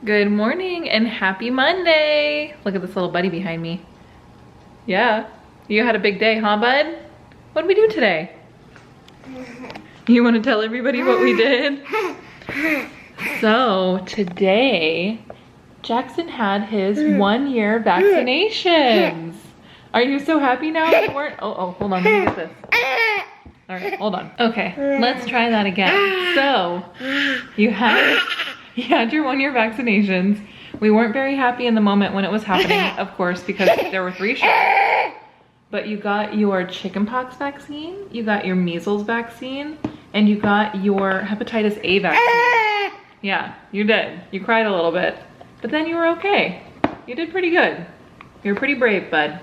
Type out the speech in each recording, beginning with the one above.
Good morning and happy Monday. Look at this little buddy behind me. Yeah, you had a big day, huh, bud? What did we do today? You want to tell everybody what we did? So today, Jackson had his 1-year vaccinations. Are you so happy now? You weren't? Oh, hold on, let me get this. All right, hold on. Okay, let's try that again. So, you had your 1-year vaccinations. We weren't very happy in the moment when it was happening, of course, because there were 3 shots. But you got your chickenpox vaccine, you got your measles vaccine, and you got your hepatitis A vaccine. Yeah, you did. You cried a little bit, but then you were okay. You did pretty good. You were pretty brave, bud.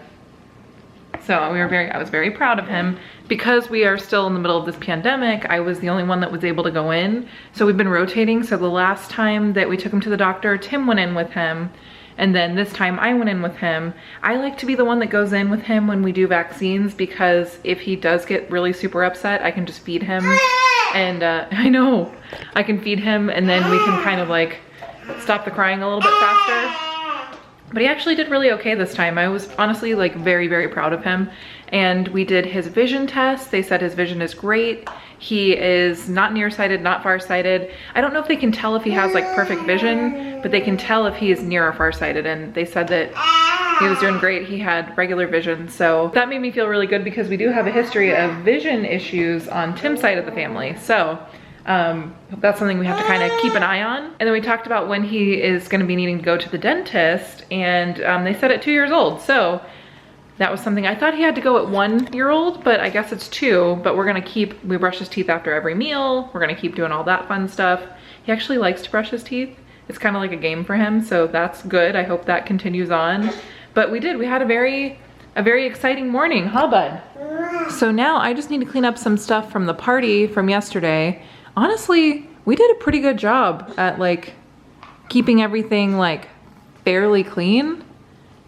So I was very proud of him. Because we are still in the middle of this pandemic, I was the only one that was able to go in. So we've been rotating. So the last time that we took him to the doctor, Tim went in with him. And then this time I went in with him. I like to be the one that goes in with him when we do vaccines, because if he does get really super upset, I can just feed him. And I know, I can feed him and then we can kind of like stop the crying a little bit faster. But he actually did really okay this time. I was honestly like very, very proud of him. And we did his vision test. They said his vision is great. He is not nearsighted, not farsighted. I don't know if they can tell if he has like perfect vision, but they can tell if he is near or farsighted. And they said that he was doing great. He had regular vision. So that made me feel really good, because we do have a history of vision issues on Tim's side of the family. So that's something we have to kind of keep an eye on. And then we talked about when he is going to be needing to go to the dentist, and they said at 2 years old. So that was something I thought he had to go at 1-year-old, but I guess it's 2. But we brush his teeth after every meal. We're gonna keep doing all that fun stuff. He actually likes to brush his teeth. It's kind of like a game for him, so that's good. I hope that continues on. But we had a very exciting morning, huh, bud? So now I just need to clean up some stuff from the party from yesterday. Honestly, we did a pretty good job at like keeping everything like fairly clean.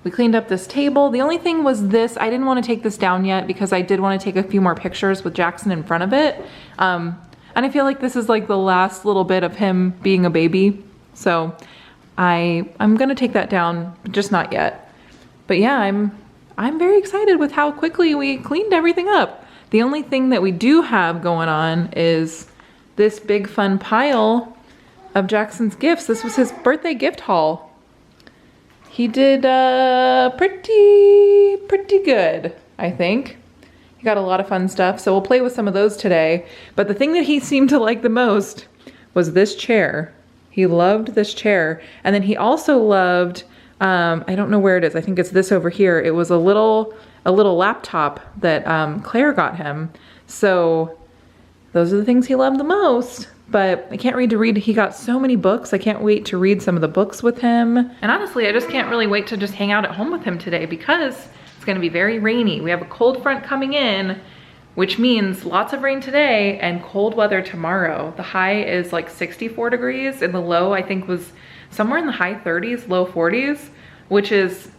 We cleaned up this table. The only thing was this, I didn't want to take this down yet because I did want to take a few more pictures with Jackson in front of it. And I feel like this is like the last little bit of him being a baby. So I'm gonna take that down, just not yet. But yeah, I'm very excited with how quickly we cleaned everything up. The only thing that we do have going on is this big fun pile of Jackson's gifts. This was his birthday gift haul. He did pretty good, I think. He got a lot of fun stuff, so we'll play with some of those today. But the thing that he seemed to like the most was this chair. He loved this chair. And then he also loved, I don't know where it is. I think it's this over here. It was a little laptop that Claire got him. So those are the things he loved the most. But I can't wait to read. He got so many books. I can't wait to read some of the books with him. And honestly, I just can't really wait to just hang out at home with him today, because it's gonna be very rainy. We have a cold front coming in, which means lots of rain today and cold weather tomorrow. The high is like 64 degrees and the low I think was somewhere in the high 30s, low 40s, which is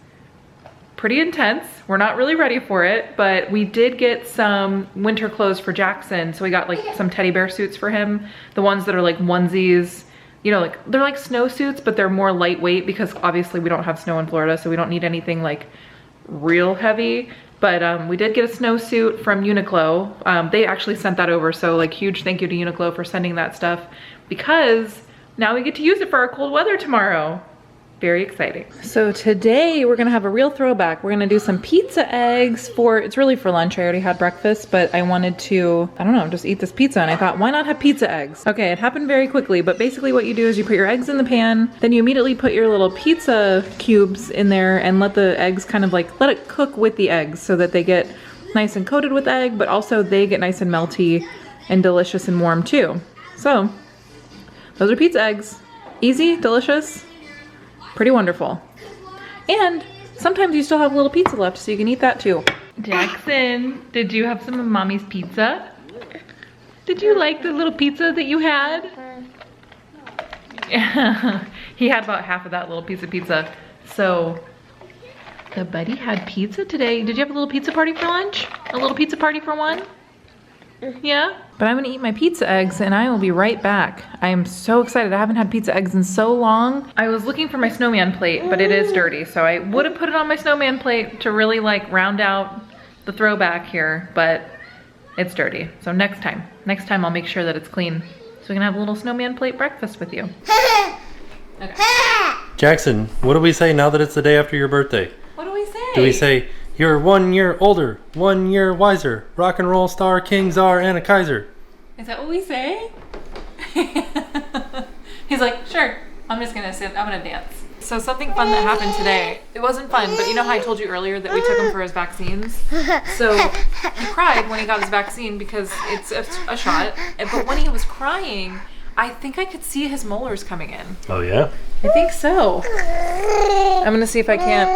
pretty intense. We're not really ready for it, but we did get some winter clothes for Jackson. So we got like some teddy bear suits for him. The ones that are like onesies, you know, like they're like snow suits, but they're more lightweight because obviously we don't have snow in Florida, so we don't need anything like real heavy. But we did get a snowsuit from Uniqlo. They actually sent that over, so like huge thank you to Uniqlo for sending that stuff, because now we get to use it for our cold weather tomorrow. Very exciting. So today we're gonna have a real throwback. We're gonna do some pizza eggs it's really for lunch. I already had breakfast, but I wanted to, I don't know, just eat this pizza, and I thought, why not have pizza eggs? Okay, it happened very quickly, but basically what you do is you put your eggs in the pan, then you immediately put your little pizza cubes in there and let the eggs kind of like, let it cook with the eggs so that they get nice and coated with egg, but also they get nice and melty and delicious and warm too. So those are pizza eggs. Easy, delicious, pretty wonderful. And sometimes you still have a little pizza left, so you can eat that too. Jackson, did you have some of Mommy's pizza? Did you like the little pizza that you had? He had about half of that little piece of pizza. So the buddy had pizza today. Did you have a little pizza party for lunch? A little pizza party for one? Yeah? But I'm gonna eat my pizza eggs and I will be right back. I am so excited. I haven't had pizza eggs in so long. I was looking for my snowman plate, but it is dirty. So I would have put it on my snowman plate to really like round out the throwback here, but it's dirty. So next time I'll make sure that it's clean so we can have a little snowman plate breakfast with you. Okay. Jackson, what do we say now that it's the day after your birthday? What do we say? Do we say, you're 1 year older, 1 year wiser, rock and roll star, king, czar, and a Kaiser? Is that what we say? He's like, sure, I'm just gonna sit, I'm gonna dance. So something fun that happened today, it wasn't fun, but you know how I told you earlier that we took him for his vaccines? So he cried when he got his vaccine because it's a shot, but when he was crying, I think I could see his molars coming in. Oh yeah? I think so. I'm gonna see if I can't.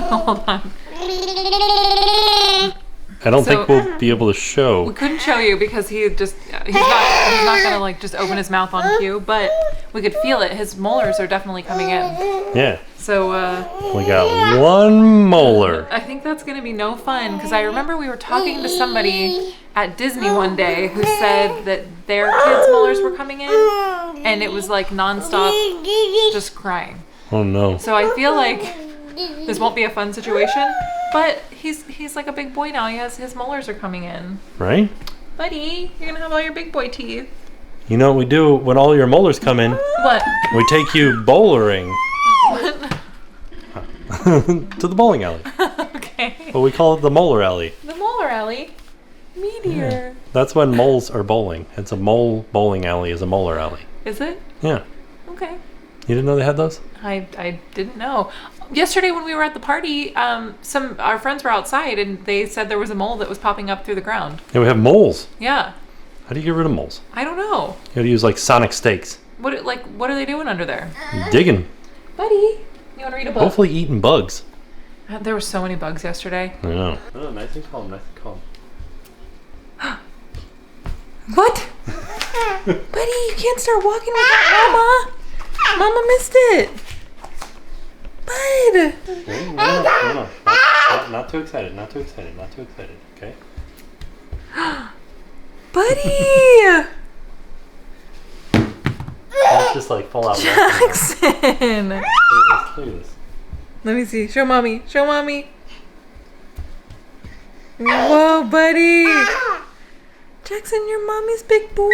Hold on. I don't think we'll be able to show. We couldn't show you because he's not gonna like just open his mouth on cue, but we could feel it. His molars are definitely coming in. Yeah. So we got 1 molar. I think that's gonna be no fun because I remember we were talking to somebody at Disney one day who said that their kids' molars were coming in and it was like nonstop just crying. Oh no. So I feel like this won't be a fun situation, but he's like a big boy now. His molars are coming in. Right? Buddy, you're gonna have all your big boy teeth. You know what we do when all your molars come in? What? We take you bowlering. What? To the bowling alley. Okay. But we call it the molar alley. The molar alley. Meteor. Yeah. That's when moles are bowling. It's a mole bowling alley is a molar alley. Is it? Yeah. Okay. You didn't know they had those? I didn't know. Yesterday when we were at the party, our friends were outside and they said there was a mole that was popping up through the ground. Yeah, we have moles. Yeah. How do you get rid of moles? I don't know. You gotta use like sonic stakes. What are they doing under there? Digging. Buddy, you wanna read a book? Hopefully eating bugs. There were so many bugs yesterday. I know. Oh, nice and calm, nice and calm. What? Buddy, you can't start walking with that, Mama. Mama missed it. Bud. No. Not too excited, not too excited, not too excited, okay? Buddy. Let's just like fall out. Jackson. Look at this. Let me see. Show mommy. Show mommy. Whoa, buddy. Jackson, you're mommy's big boy.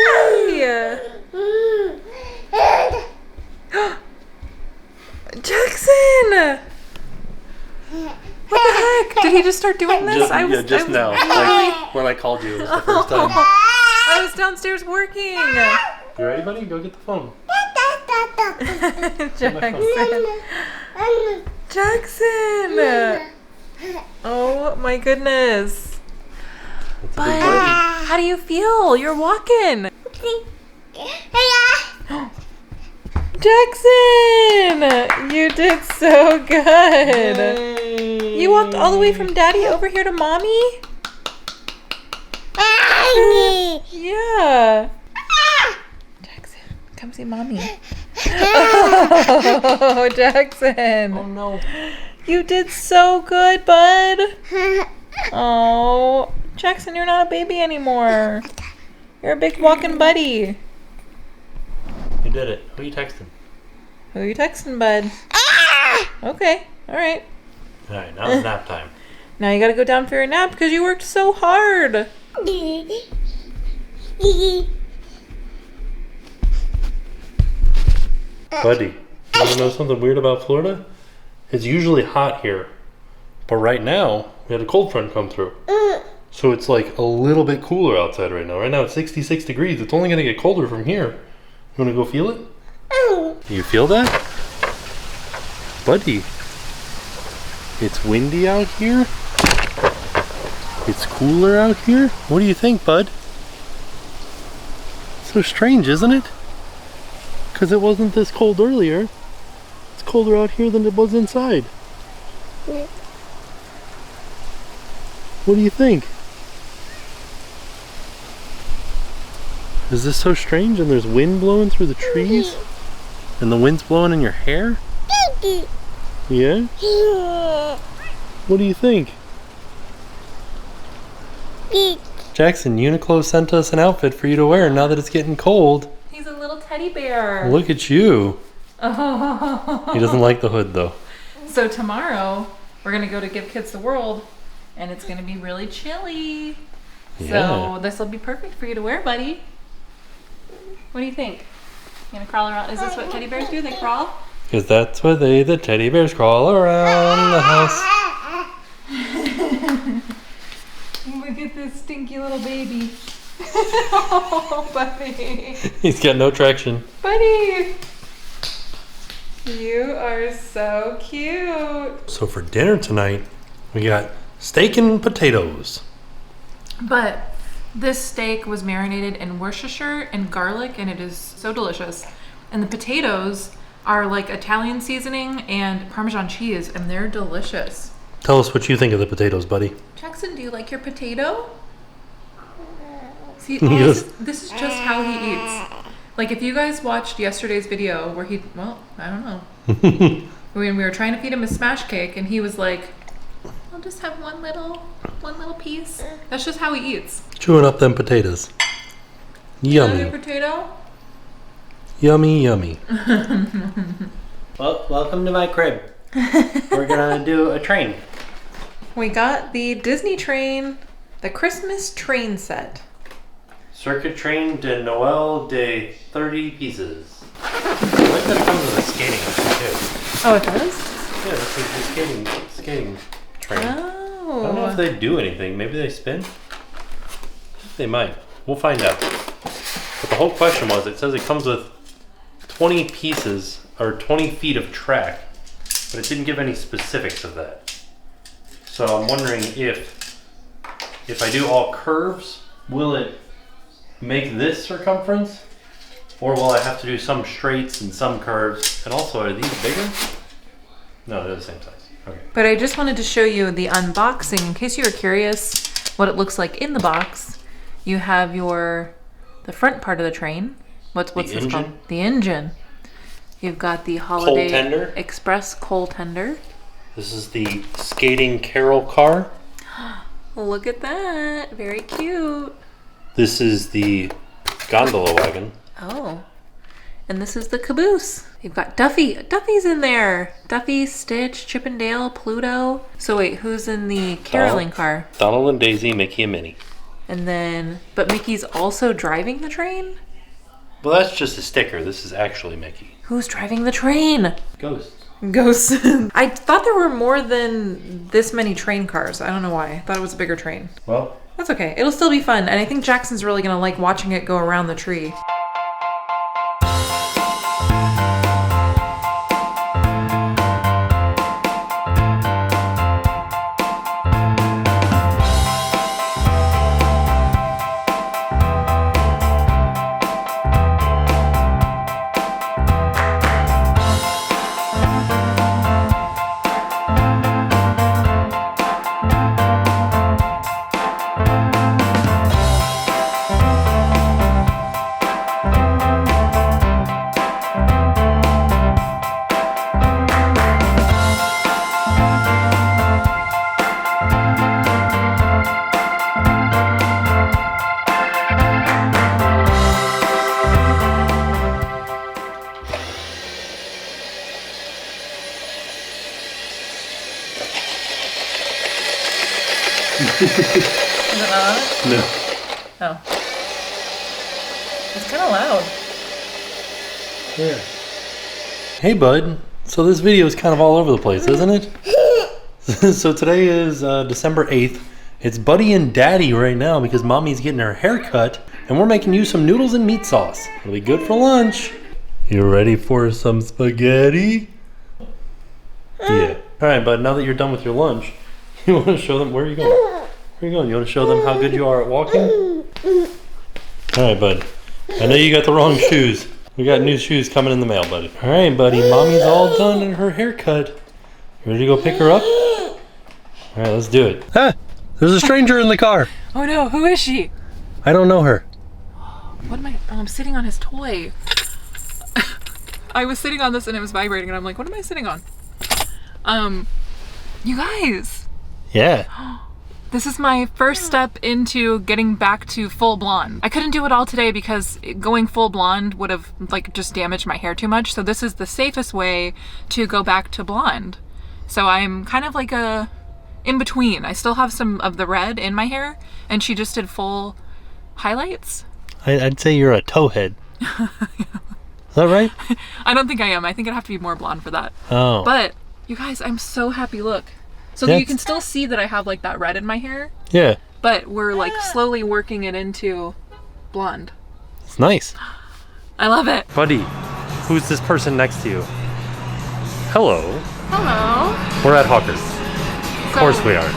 Jackson. What the heck? Did he just start doing this? Just now. Like, when I called you, it was the first time. I was downstairs working. You ready, buddy? Go get the phone. Jackson. Oh my goodness. Bud, how do you feel? You're walking. Jackson, you did so good. Yay. You walked all the way from Daddy over here to Mommy? Yeah. Jackson, come see Mommy. Oh, Jackson. Oh no. You did so good, bud. Oh, Jackson, you're not a baby anymore. You're a big walking buddy. You did it. Who are you texting? Who are you texting, bud? Okay, alright. Alright, now it's nap time. Now you gotta go down for your nap because you worked so hard. Buddy, you wanna know something weird about Florida? It's usually hot here. But right now, we had a cold front come through. So it's like a little bit cooler outside right now. Right now it's 66 degrees. It's only gonna get colder from here. You wanna go feel it? You feel that? Buddy, it's windy out here. It's cooler out here. What do you think, bud? So strange, isn't it? Because it wasn't this cold earlier. It's colder out here than it was inside. What do you think? Is this so strange? And there's wind blowing through the trees? And the wind's blowing in your hair? Yeah? What do you think? Jackson, Uniqlo sent us an outfit for you to wear now that it's getting cold. He's a little teddy bear. Look at you. Oh. He doesn't like the hood though. So tomorrow we're gonna go to Give Kids the World, and it's gonna be really chilly. Yeah. So this will be perfect for you to wear, buddy. What do you think? You gonna crawl around? Is this what teddy bears do? They crawl? Because that's what the teddy bears crawl around the house. Look at this stinky little baby. Oh, buddy. He's got no traction. Buddy. You are so cute. So for dinner tonight, we got steak and potatoes. But this steak was marinated in Worcestershire and garlic, and it is so delicious. And the potatoes are like Italian seasoning and Parmesan cheese, and they're delicious. Tell us what you think of the potatoes, buddy. Jackson, do you like your potato? See, Yes. this is just how he eats. Like if you guys watched yesterday's video where he, well, I don't know. When we were trying to feed him a smash cake, and he was like, I'll just have one little piece. That's just how he eats. Chewing up them potatoes. You love Yummy. your potato? Yummy, yummy. Well, welcome to my crib. We're gonna do a train. We got the Disney train, the Christmas train set. Circuit train de Noël de 30 pieces. I like that it comes with a skating too. Oh, it does? Yeah, this is the skating train. Oh. I don't know if they do anything. Maybe they spin? They might. We'll find out. But the whole question was, it says it comes with 20 pieces or 20 feet of track, but it didn't give any specifics of that. So I'm wondering if I do all curves, will it make this circumference? Or will I have to do some straights and some curves? And also, are these bigger? No, they're the same size. Okay. But I just wanted to show you the unboxing in case you were curious what it looks like in the box. You have the front part of the train. What's this engine? called? The engine. You've got the Holiday tender? Express coal tender. This is the skating carol car. Look at that. Very cute. This is the gondola wagon. Oh. And this is the caboose. You've got Duffy. Duffy's in there. Duffy, Stitch, Chip and Dale, Pluto. So wait, who's in the caroling car? Donald and Daisy, Mickey and Minnie. And then, but Mickey's also driving the train? Well, that's just a sticker. This is actually Mickey. Who's driving the train? Ghosts. Ghosts. I thought there were more than this many train cars. I don't know why. I thought it was a bigger train. Well, That's okay. It'll still be fun. And I think Jackson's really going to like watching it go around the tree. Is it not on? no. Oh. It's kind of loud. Yeah. Hey, bud. So this video is kind of all over the place, isn't it? So today is December 8th. It's Buddy and Daddy right now because Mommy's getting her hair cut, and we're making you some noodles and meat sauce. It'll be good for lunch. You ready for some spaghetti? Yeah. All right, bud. Now that you're done with your lunch, you want to show them where are you going? Where are you going? You want to show them how good you are at walking? All right, bud. I know you got the wrong shoes. We got new shoes coming in the mail, buddy. All right, buddy. Mommy's all done in her haircut. You ready to go pick her up? All right, let's do it. Ah, there's a stranger in the car. Oh no, who is she? I don't know her. What am I? Oh, I'm sitting on his toy. I was sitting on this and it was vibrating and I'm like, what am I sitting on? You guys. Yeah. This is my first step into getting back to full blonde. I couldn't do it all today because going full blonde would have like just damaged my hair too much. So this is the safest way to go back to blonde. So I'm kind of like a in between. I still have some of the red in my hair, and she just did full highlights. I'd say you're a towhead. Is that right? I don't think I am. I think I'd have to be more blonde for that. Oh. But you guys, I'm so happy. Look. So you can still see that I have like that red in my hair. Yeah. But we're like slowly working it into blonde. It's nice. I love it. Buddy, who's this person next to you? Hello. Hello. We're at Hawkers. Of course we are.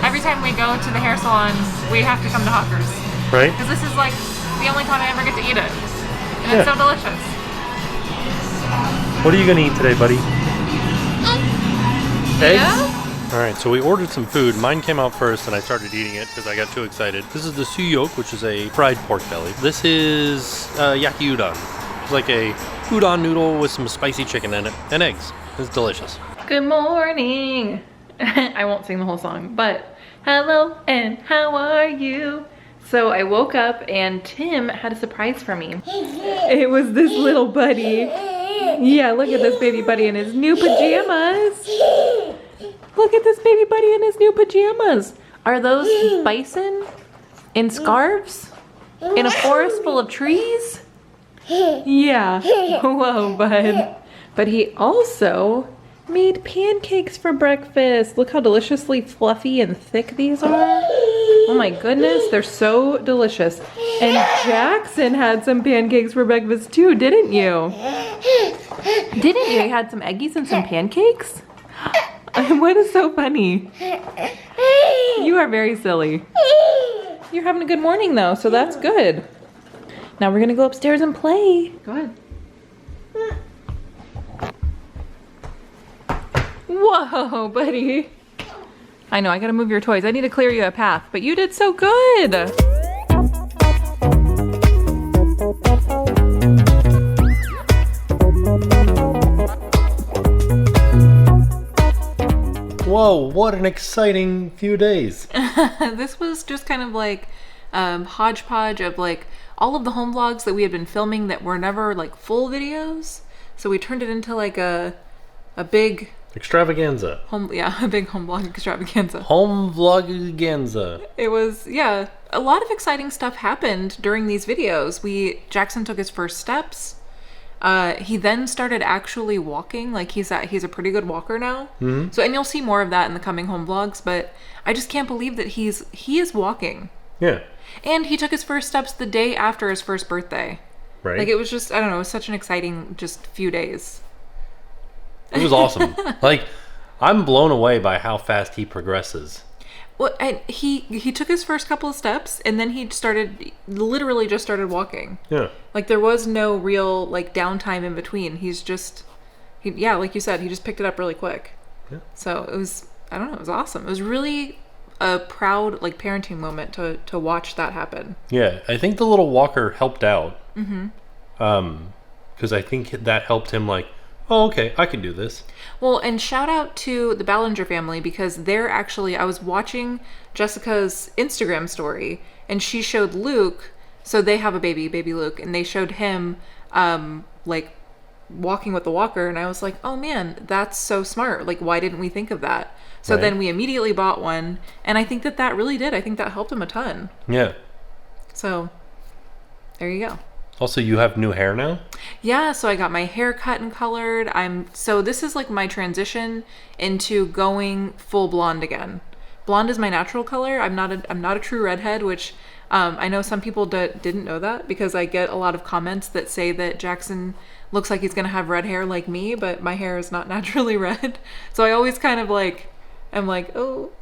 Every time we go to the hair salon, we have to come to Hawkers. Right? Because this is like the only time I ever get to eat it. And it's so delicious. What are you going to eat today, buddy? Eggs? Yeah? Alright, so we ordered some food. Mine came out first and I started eating it because I got too excited. This is the suyok, which is a fried pork belly. This is yaki udon. It's like a udon noodle with some spicy chicken in it and eggs. It's delicious. Good morning. I won't sing the whole song, but hello and how are you? So I woke up and Tim had a surprise for me. It was this little buddy. Yeah, look at this baby buddy in his new pajamas. Look at this baby buddy in his new pajamas. Are those bison in scarves? In a forest full of trees? Yeah. Whoa, bud. But he also made pancakes for breakfast. Look how deliciously fluffy and thick these are. Oh my goodness, they're so delicious. And Jackson had some pancakes for breakfast too, didn't you? Didn't you? You had some eggies and some pancakes? What is so funny? You are very silly. You're having a good morning though, so that's good. Now we're gonna go upstairs and play. Go ahead. Whoa, buddy. I know, I gotta move your toys. I need to clear you a path, but you did so good. Whoa, what an exciting few days. This was just kind of like hodgepodge of like all of the home vlogs that we had been filming that were never like full videos. So we turned it into like a big Extravaganza. a big home vlog extravaganza. Home vlogaganza. It was, yeah, a lot of exciting stuff happened during these videos. Jackson took his first steps. He then started actually walking. Like he's a pretty good walker now. Mm-hmm. So, and you'll see more of that in the coming home vlogs, but I just can't believe that he is walking. Yeah. And he took his first steps the day after his first birthday. Right. Like it was just, I don't know, it was such an exciting just few days. It was awesome. Like, I'm blown away by how fast he progresses. Well, and he took his first couple of steps and then he literally just started walking. Yeah. Like there was no real like downtime in between. Like you said, he just picked it up really quick. Yeah. So it was, I don't know, it was awesome. It was really a proud like parenting moment to watch that happen. Yeah, I think the little walker helped out. Mm-hmm. Because I think that helped him like, oh, okay, I can do this. Well, and shout out to the Ballinger family because I was watching Jessica's Instagram story and she showed Luke, so they have a baby Luke, and they showed him like walking with the walker, and I was like, oh man, that's so smart. Like, why didn't we think of that? So right. Then we immediately bought one, and I think that really did. I think that helped him a ton. Yeah. So, there you go. Also, you have new hair now? Yeah, so I got my hair cut and colored. So this is like my transition into going full blonde again. Blonde is my natural color. I'm not a true redhead, which I know some people didn't know that because I get a lot of comments that say that Jackson looks like he's gonna have red hair like me, but my hair is not naturally red. So I always kind of like, I'm like, oh,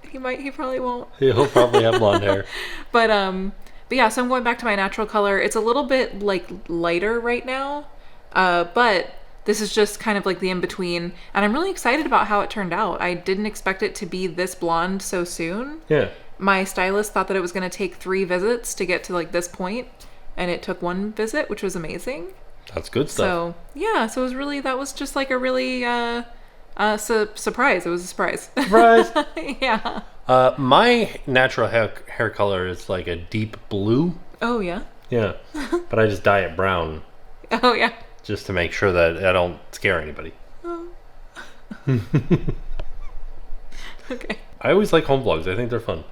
he probably won't. He'll probably have blonde hair. But yeah, so I'm going back to my natural color. It's a little bit like lighter right now, but this is just kind of like the in-between, and I'm really excited about how it turned out. I didn't expect it to be this blonde so soon. Yeah. My stylist thought that it was going to take 3 visits to get to like this point, and it took 1 visit, which was amazing. That's good stuff. So yeah, that was just like a really Surprise. It was a surprise. Surprise! Yeah. My natural hair color is like a deep blue. Oh, yeah? Yeah. But I just dye it brown Oh, yeah. just to make sure that I don't scare anybody. Oh. Okay. I always like home vlogs. I think they're fun.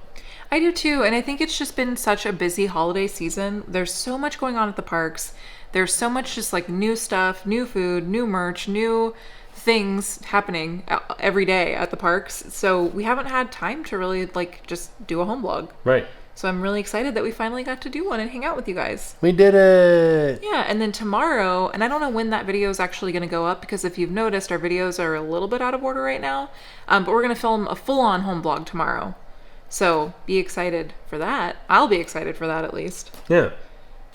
I do too, and I think it's just been such a busy holiday season. There's so much going on at the parks. There's so much just like new stuff, new food, new merch, new things happening every day at the parks. So we haven't had time to really like just do a home vlog. Right. So I'm really excited that we finally got to do one and hang out with you guys. We did it! Yeah, and then tomorrow, and I don't know when that video is actually going to go up because if you've noticed, our videos are a little bit out of order right now. But we're going to film a full-on home vlog tomorrow. So be excited for that. I'll be excited for that at least. Yeah.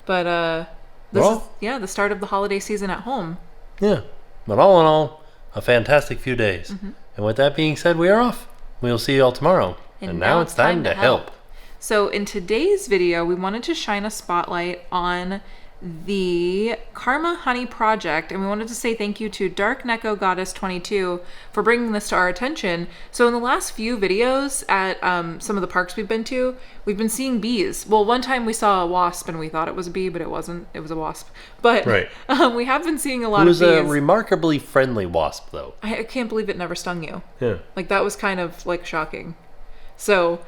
But this is the start of the holiday season at home. Yeah. But all in all, a fantastic few days. Mm-hmm. And with that being said, we are off. We'll see you all tomorrow. And now it's time to help. So in today's video, we wanted to shine a spotlight on the Karma Honey Project, and we wanted to say thank you to Dark Neko Goddess 22 for bringing this to our attention. So in the last few videos at some of the parks we've been to, we've been seeing bees. Well, one time we saw a wasp and we thought it was a bee, but it wasn't. It was a wasp. But right. We have been seeing a lot of bees. It was a remarkably friendly wasp, though. I can't believe it never stung you. Yeah. Like, that was kind of like shocking. So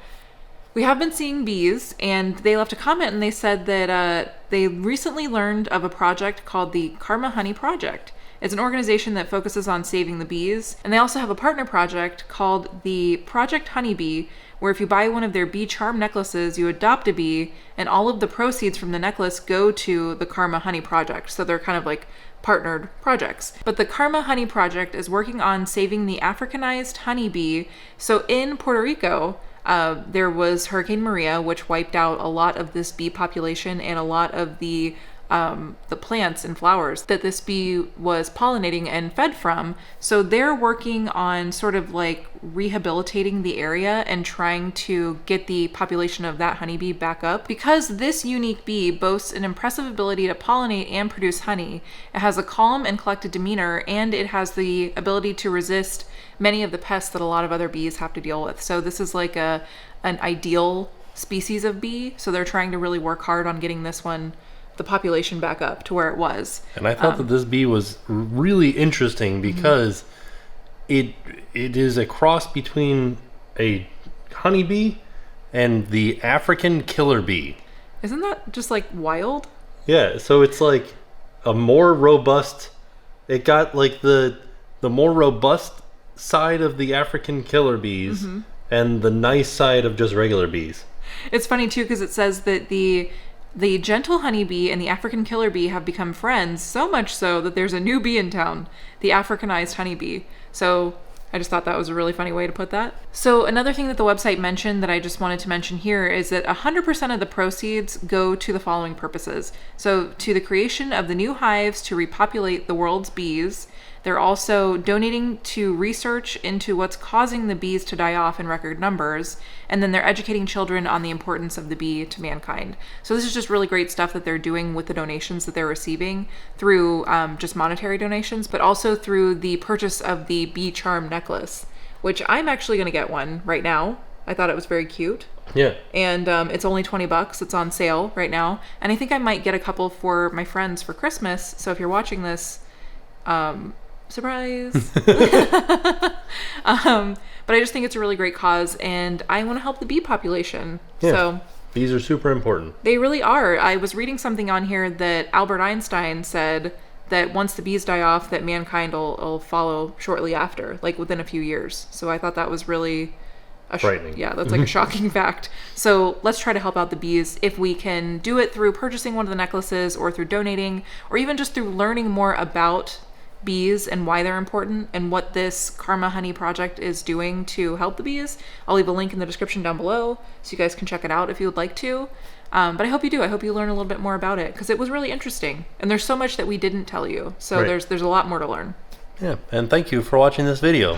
we have been seeing bees, and they left a comment and they said that they recently learned of a project called the Karma Honey Project. It's an organization that focuses on saving the bees, and they also have a partner project called the Project Honeybee, where if you buy one of their bee charm necklaces, you adopt a bee, and all of the proceeds from the necklace go to the Karma Honey Project. So they're kind of like partnered projects. But the Karma Honey Project is working on saving the Africanized honeybee. So in Puerto Rico, there was Hurricane Maria, which wiped out a lot of this bee population and a lot of the plants and flowers that this bee was pollinating and fed from. So they're working on sort of like rehabilitating the area and trying to get the population of that honeybee back up. Because this unique bee boasts an impressive ability to pollinate and produce honey, it has a calm and collected demeanor, and it has the ability to resist many of the pests that a lot of other bees have to deal with. So this is like an ideal species of bee. So they're trying to really work hard on getting this one, the population, back up to where it was. And I thought that this bee was really interesting because it is a cross between a honeybee and the African killer bee. Isn't that just like wild? Yeah, so it's like a more robust, it got like the more robust side of the African killer bees and the nice side of just regular bees. It's funny too because it says that the gentle honeybee and the African killer bee have become friends, so much so that there's a new bee in town, the Africanized honeybee. So I just thought that was a really funny way to put that. So another thing that the website mentioned that I just wanted to mention here is that 100% of the proceeds go to the following purposes. So to the creation of the new hives to repopulate the world's bees. They're also donating to research into what's causing the bees to die off in record numbers, and then they're educating children on the importance of the bee to mankind. So this is just really great stuff that they're doing with the donations that they're receiving through just monetary donations, but also through the purchase of the bee charm necklace, which I'm actually going to get one right now. I thought it was very cute. Yeah. And it's only $20. It's on sale right now. And I think I might get a couple for my friends for Christmas. So if you're watching this, surprise. But I just think it's a really great cause, and I want to help the bee population. Yeah. So bees are super important. they really are. I was reading something on here that Albert Einstein said that once the bees die off, that mankind will follow shortly after, like within a few years. So I thought that was really frightening. Yeah, that's like a shocking fact. So let's try to help out the bees if we can do it through purchasing one of the necklaces, or through donating, or even just through learning more about bees and why they're important and what this Karma Honey Project is doing to help the bees. I'll leave a link in the description down below so you guys can check it out if you would like to. But I hope you do. I hope you learn a little bit more about it because it was really interesting. And there's so much that we didn't tell you. So Right. there's a lot more to learn. Yeah, and thank you for watching this video.